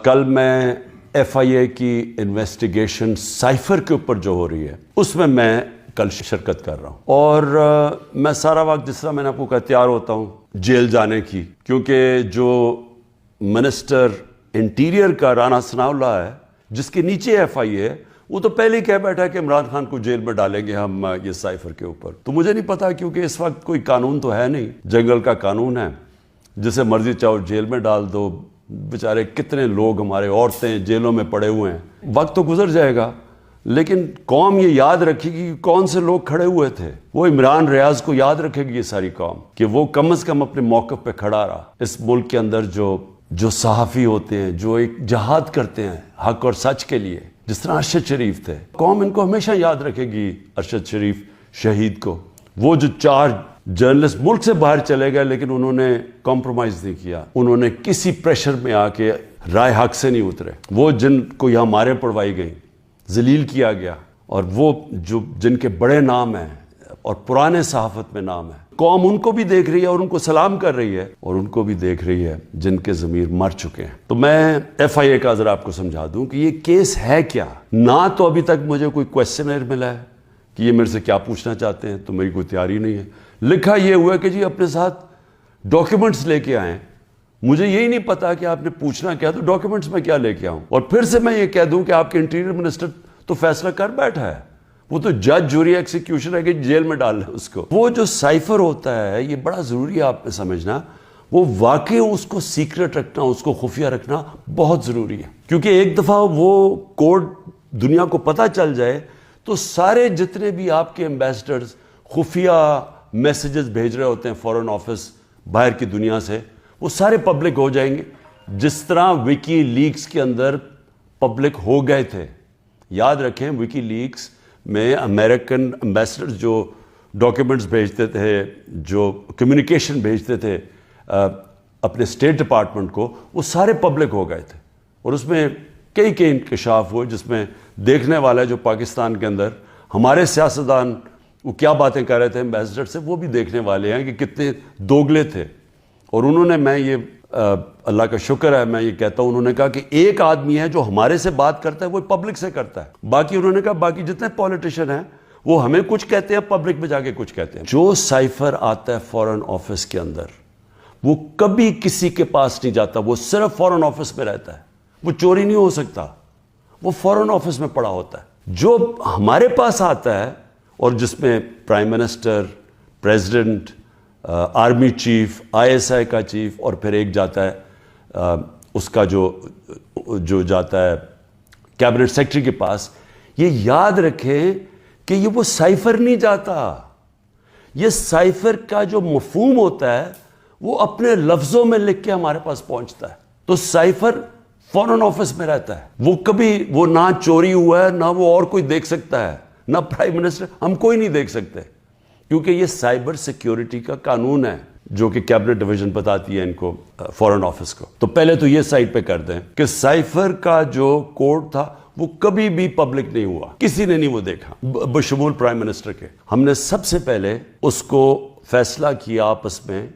کل میں ایف آئی اے کی انویسٹیگیشن سائفر کے اوپر جو ہو رہی ہے اس میں کل شرکت کر رہا ہوں، اور میں سارا وقت جس طرح میں نے آپ کو کہا تیار ہوتا ہوں جیل جانے کی، کیونکہ جو منسٹر انٹیریئر کا رانا ثناء اللہ ہے جس کے نیچے ایف آئی اے، وہ تو پہلے ہی کہہ بیٹھا کہ عمران خان کو جیل میں ڈالیں گے ہم یہ سائفر کے اوپر۔ تو مجھے نہیں پتا، کیونکہ اس وقت کوئی قانون تو ہے نہیں، جنگل کا قانون ہے، جسے مرضی چاہو جیل میں ڈال دو۔ بیچارے کتنے لوگ ہمارے عورتیں جیلوں میں پڑے ہوئے ہیں، وقت تو گزر جائے گا، لیکن قوم یہ یاد رکھے گی کہ کون سے لوگ کھڑے ہوئے تھے۔ وہ عمران ریاض کو یاد رکھے گی یہ ساری قوم، کہ وہ کم از کم اپنے موقف پہ کھڑا رہا۔ اس ملک کے اندر جو صحافی ہوتے ہیں، جو ایک جہاد کرتے ہیں حق اور سچ کے لیے، جس طرح ارشد شریف تھے، قوم ان کو ہمیشہ یاد رکھے گی، ارشد شریف شہید کو۔ وہ جو 4 جرنلسٹ ملک سے باہر چلے گئے، لیکن انہوں نے کمپرومائز نہیں کیا، انہوں نے کسی پریشر میں آ کے رائے حق سے نہیں اترے۔ وہ جن کو یہاں مارے پڑوائی گئی، ذلیل کیا گیا، اور وہ جن کے بڑے نام ہیں اور پرانے صحافت میں نام ہے، قوم ان کو بھی دیکھ رہی ہے اور ان کو سلام کر رہی ہے، اور ان کو بھی دیکھ رہی ہے جن کے ضمیر مر چکے ہیں۔ تو میں ایف آئی اے کا ذرا آپ کو سمجھا دوں کہ یہ کیس ہے کیا۔ نہ تو ابھی تک مجھے کوئی کویسچنر ملا ہے کہ یہ میرے سے کیا پوچھنا چاہتے ہیں، تو میری کوئی تیاری نہیں ہے۔ لکھا یہ ہوا ہے کہ جی اپنے ساتھ ڈاکیومنٹس لے کے آئیں۔ مجھے یہی نہیں پتا کہ آپ نے پوچھنا کیا، تو ڈاکیومنٹس میں کیا لے کے آؤں، اور پھر سے میں یہ کہہ دوں کہ آپ کے انٹیریئر منسٹر تو فیصلہ کر بیٹھا ہے، وہ تو جج جوری ایکسیکیوشن ہے کہ جیل میں ڈال لیں اس کو۔ وہ جو سائفر ہوتا ہے، یہ بڑا ضروری ہے آپ نے سمجھنا، وہ واقعی اس کو سیکرٹ رکھنا، اس کو خفیہ رکھنا بہت ضروری ہے، کیونکہ ایک دفعہ وہ کوڈ دنیا کو پتہ چل جائے تو سارے جتنے بھی آپ کے ایمبیسڈرز خفیہ میسیجز بھیج رہے ہوتے ہیں فورن آفس باہر کی دنیا سے، وہ سارے پبلک ہو جائیں گے، جس طرح وکی لیکس کے اندر پبلک ہو گئے تھے۔ یاد رکھیں، وکی لیکس میں امریکن ایمبیسڈرز جو ڈاکیومنٹس بھیجتے تھے، جو کمیونیکیشن بھیجتے تھے اپنے اسٹیٹ ڈپارٹمنٹ کو، وہ سارے پبلک ہو گئے تھے، اور اس میں کئی انکشاف ہوئے، جس میں دیکھنے والا جو پاکستان کے اندر ہمارے سیاستدان وہ کیا باتیں کر رہے تھے ایمبیسڈر سے، وہ بھی دیکھنے والے ہیں کہ کتنے دوگلے تھے۔ اور انہوں نے، میں یہ اللہ کا شکر ہے، میں یہ کہتا ہوں، انہوں نے کہا کہ ایک آدمی ہے جو ہمارے سے بات کرتا ہے، وہ پبلک سے کرتا ہے، باقی انہوں نے کہا باقی جتنے پولیٹیشین ہیں وہ ہمیں کچھ کہتے ہیں، پبلک میں جا کے کچھ کہتے ہیں۔ جو سائفر آتا ہے فورن آفس کے اندر، وہ کبھی کسی کے پاس نہیں جاتا، وہ صرف فورن آفس میں رہتا ہے، وہ چوری نہیں ہو سکتا، وہ فورن آفس میں پڑا ہوتا ہے۔ جو ہمارے پاس آتا ہے، اور جس میں prime minister, president, army chief, I S I کا چیف، اور پھر ایک جاتا ہے اس کا جو جاتا ہے کیبنٹ سیکرٹری کے پاس، یہ یاد رکھیں کہ یہ وہ سائفر نہیں جاتا۔ یہ سائفر کا جو مفہوم ہوتا ہے وہ اپنے لفظوں میں لکھ کے ہمارے پاس پہنچتا ہے۔ تو سائفر فورن آفس میں رہتا ہے، وہ کبھی وہ نہ چوری ہوا ہے، نہ وہ اور کوئی دیکھ سکتا ہے، نہ پرائم منسٹر، ہم کوئی نہیں دیکھ سکتے، کیونکہ یہ سائبر سیکیورٹی کا قانون ہے جو کہ کیبنٹ ڈویژن بتاتی ہے ان کو، فورن آفس کو۔ تو پہلے تو یہ سائٹ پہ کر دیں کہ سائفر کا جو کوڈ تھا وہ کبھی بھی پبلک نہیں ہوا، کسی نے نہیں وہ دیکھا بشمول پرائم منسٹر کے۔ ہم نے سب سے پہلے اس کو فیصلہ کیا آپس میں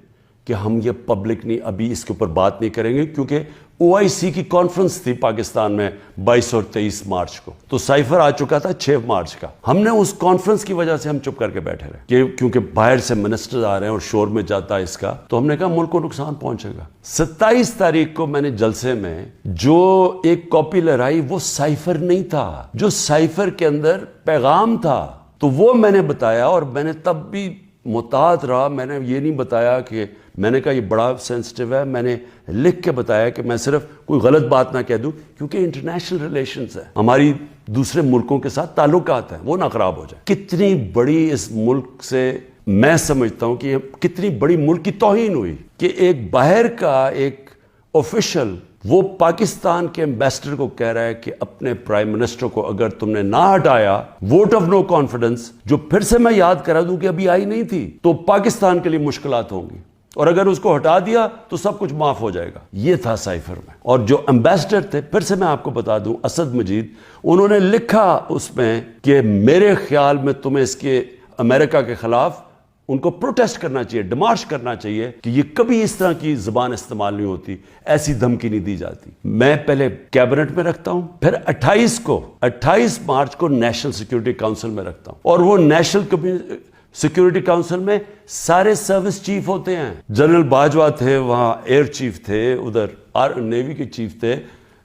کہ ہم یہ پبلک نہیں، ابھی اس کے اوپر بات نہیں کریں گے، کیونکہ او آئی سی کی کانفرنس تھی پاکستان میں 22 اور 23 مارچ کو، تو سائفر آ چکا تھا 6 مارچ کا۔ ہم نے اس کانفرنس کی وجہ سے ہم چپ کر کے بیٹھے رہے، کیونکہ باہر سے منسٹر آ رہے ہیں اور شور میں جاتا ہے اس کا، تو ہم نے کہا ملک کو نقصان پہنچے گا۔ 27 تاریخ کو میں نے جلسے میں جو ایک کاپی لہرائی، وہ سائفر نہیں تھا، جو سائفر کے اندر پیغام تھا، تو وہ میں نے بتایا، اور میں نے تب بھی محتاط رہا، میں نے یہ نہیں بتایا کہ میں نے کہا یہ بڑا سینسٹیو ہے، میں نے لکھ کے بتایا کہ میں صرف کوئی غلط بات نہ کہہ دوں، کیونکہ انٹرنیشنل ریلیشنز ہیں، ہماری دوسرے ملکوں کے ساتھ تعلقات ہیں، وہ نہ خراب ہو جائے۔ کتنی بڑی اس ملک سے میں سمجھتا ہوں کہ کتنی بڑی ملک کی توہین ہوئی کہ ایک باہر کا ایک آفیشل وہ پاکستان کے ایمبیسڈر کو کہہ رہا ہے کہ اپنے پرائم منسٹر کو اگر تم نے نہ ہٹایا، ووٹ آف نو کانفیڈنس، جو پھر سے میں یاد کرا دوں کہ ابھی آئی نہیں تھی، تو پاکستان کے لیے مشکلات ہوں گی، اور اگر اس کو ہٹا دیا تو سب کچھ معاف ہو جائے گا۔ یہ تھا سائفر میں۔ اور جو ایمبیسڈر تھے، پھر سے میں آپ کو بتا دوں، اسد مجید، انہوں نے لکھا اس میں کہ میرے خیال میں تمہیں اس کے امریکہ کے خلاف ان کو پروٹیسٹ کرنا چاہیے, ڈیمارش کرنا چاہیے کہ یہ کبھی اس طرح کی زبان استعمال نہیں ہوتی, ایسی دھمکی نہیں دی جاتی. میں پہلے کیبنٹ میں رکھتا ہوں, پھر 28 مارچ کو نیشنل سیکیورٹی کاؤنسل میں رکھتا ہوں, اور وہ نیشنل سیکیورٹی کاؤنسل میں سارے سروس چیف ہوتے ہیں. جنرل باجوہ تھے وہاں, ایئر چیف تھے ادھر, نیوی کے چیف تھے,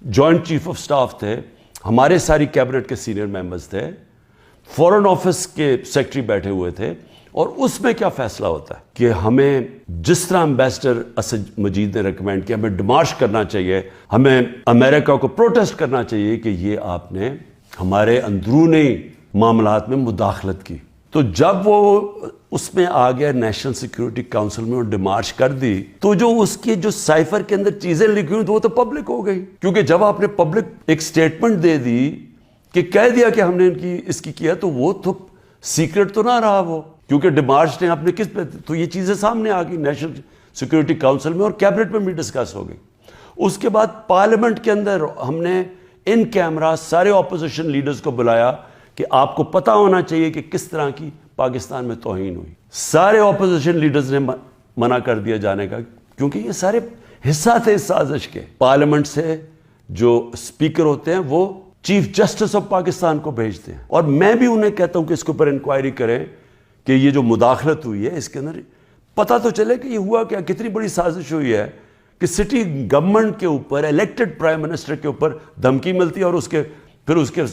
جوائنٹ چیف آف سٹاف تھے, ہمارے ساری کیبنٹ کے سینئر ممبرز تھے, فورن آفس کے سیکرٹری بیٹھے ہوئے تھے. اور اس میں کیا فیصلہ ہوتا ہے کہ ہمیں جس طرح امبیسڈر اسد مجید نے ریکمینڈ کیا, ہمیں ڈیمارش کرنا چاہیے, ہمیں امریکہ کو پروٹیسٹ کرنا چاہیے کہ یہ آپ نے ہمارے اندرونی معاملات میں مداخلت کی. تو جب وہ اس میں آ گیا نیشنل سیکیورٹی کاؤنسل میں اور ڈیمارش کر دی, تو جو اس کی جو سائفر کے اندر چیزیں لکھی ہوئی وہ تو پبلک ہو گئی. کیونکہ جب آپ نے پبلک ایک سٹیٹمنٹ دے دی کہ کہہ دیا کہ ہم نے اس کی کیا, تو وہ تو سیکرٹ تو نہ رہا وہ, کیونکہ ڈیمارش نے آپ نے کس پہ, تو یہ چیزیں سامنے آ گئی نیشنل سیکیورٹی کاؤنسل میں اور کیبنٹ میں بھی ڈسکس ہو گئی. اس کے بعد پارلیمنٹ کے اندر ہم نے ان کیمرہ سارے اپوزیشن لیڈرز کو بلایا کہ آپ کو پتہ ہونا چاہیے کہ کس طرح کی پاکستان میں توہین ہوئی. سارے اپوزیشن لیڈرز نے منع کر دیا جانے کا, کیونکہ یہ سارے حصہ تھے اس سازش کے. پارلیمنٹ سے جو اسپیکر ہوتے ہیں وہ چیف جسٹس آف پاکستان کو بھیجتے ہیں, اور میں بھی انہیں کہتا ہوں کہ اس کے اوپر انکوائری کریں کہ یہ جو مداخلت ہوئی ہے اس کے اندر پتہ تو چلے کہ یہ ہوا کیا, کتنی بڑی سازش ہوئی ہے کہ سٹی گورنمنٹ کے اوپر, الیکٹڈ پرائم منسٹر کے اوپر دھمکی ملتی ہے, اور پھر اس کے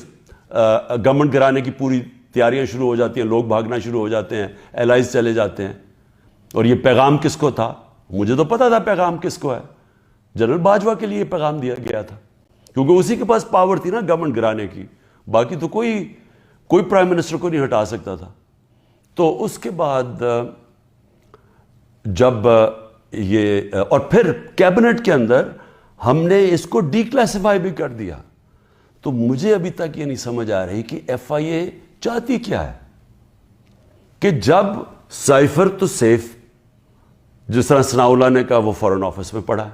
گورنمنٹ گرانے کی پوری تیاریاں شروع ہو جاتی ہیں, لوگ بھاگنا شروع ہو جاتے ہیں, الائز چلے جاتے ہیں. اور یہ پیغام کس کو تھا؟ مجھے تو پتہ تھا پیغام کس کو ہے, جنرل باجوہ کے لیے پیغام دیا گیا تھا, کیونکہ اسی کے پاس پاور تھی نا گورنمنٹ گرانے کی, باقی تو کوئی پرائم منسٹر کو نہیں ہٹا سکتا تھا. تو اس کے بعد جب یہ, اور پھر کیبنٹ کے اندر ہم نے اس کو ڈی کلاسیفائی بھی کر دیا. تو مجھے ابھی تک یہ نہیں سمجھ آ رہی کہ ایف آئی اے چاہتی کیا ہے, کہ جب سائفر تو سیف, جس طرح ثناءاللہ نے کہا وہ فورن آفس میں پڑا ہے,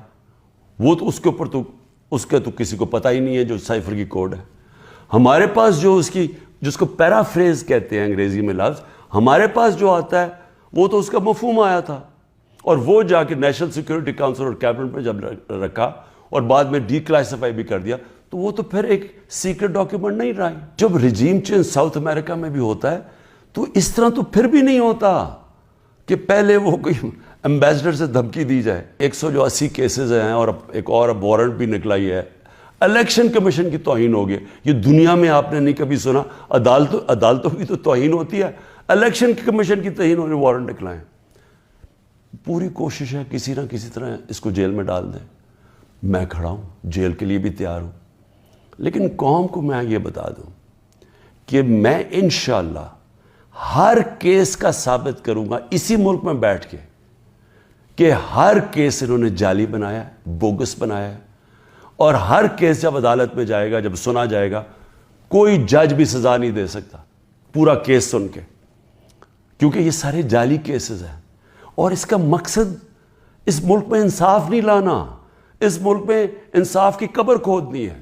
وہ تو اس کے اوپر تو اس کا تو کسی کو پتہ ہی نہیں ہے جو سائفر کی کوڈ ہے. ہمارے پاس جو جس کو پیرافریز کہتے ہیں انگریزی میں لفظ, ہمارے پاس جو آتا ہے وہ تو اس کا مفہوم آیا تھا, اور وہ جا کے نیشنل سیکیورٹی کاؤنسل اور کیبنٹ میں جب رکھا اور بعد میں ڈی کلاسیفائی بھی کر دیا, تو وہ تو پھر ایک سیکرٹ ڈاکیومنٹ نہیں رہا. جب رجیم چینج ساؤتھ امریکہ میں بھی ہوتا ہے تو اس طرح تو پھر بھی نہیں ہوتا کہ پہلے وہ کوئی امبیسڈر سے دھمکی دی جائے. 180 کیسز ہیں, اور ایک اور اب وارنٹ بھی نکلا ہی ہے. الیکشن کمیشن کی توہین ہو گئی, یہ دنیا میں آپ نے نہیں کبھی سنا. عدالتوں کی تو توہین ہوتی ہے, الیکشن کمیشن کی توہین ہونے وارنٹ نکلائیں. پوری کوشش ہے کسی نہ کسی طرح اس کو جیل میں ڈال دیں. میں کھڑا ہوں, جیل کے لیے بھی تیار ہوں, لیکن قوم کو میں یہ بتا دوں کہ میں انشاءاللہ ہر کیس کا ثابت کروں گا اسی ملک میں بیٹھ کے کہ ہر کیس انہوں نے جعلی بنایا ہے, بوگس بنایا ہے, اور ہر کیس جب عدالت میں جائے گا, جب سنا جائے گا, کوئی جج بھی سزا نہیں دے سکتا پورا کیس سن کے, کیونکہ یہ سارے جعلی کیسز ہیں. اور اس کا مقصد اس ملک میں انصاف نہیں لانا, اس ملک میں انصاف کی قبر کھودنی ہے.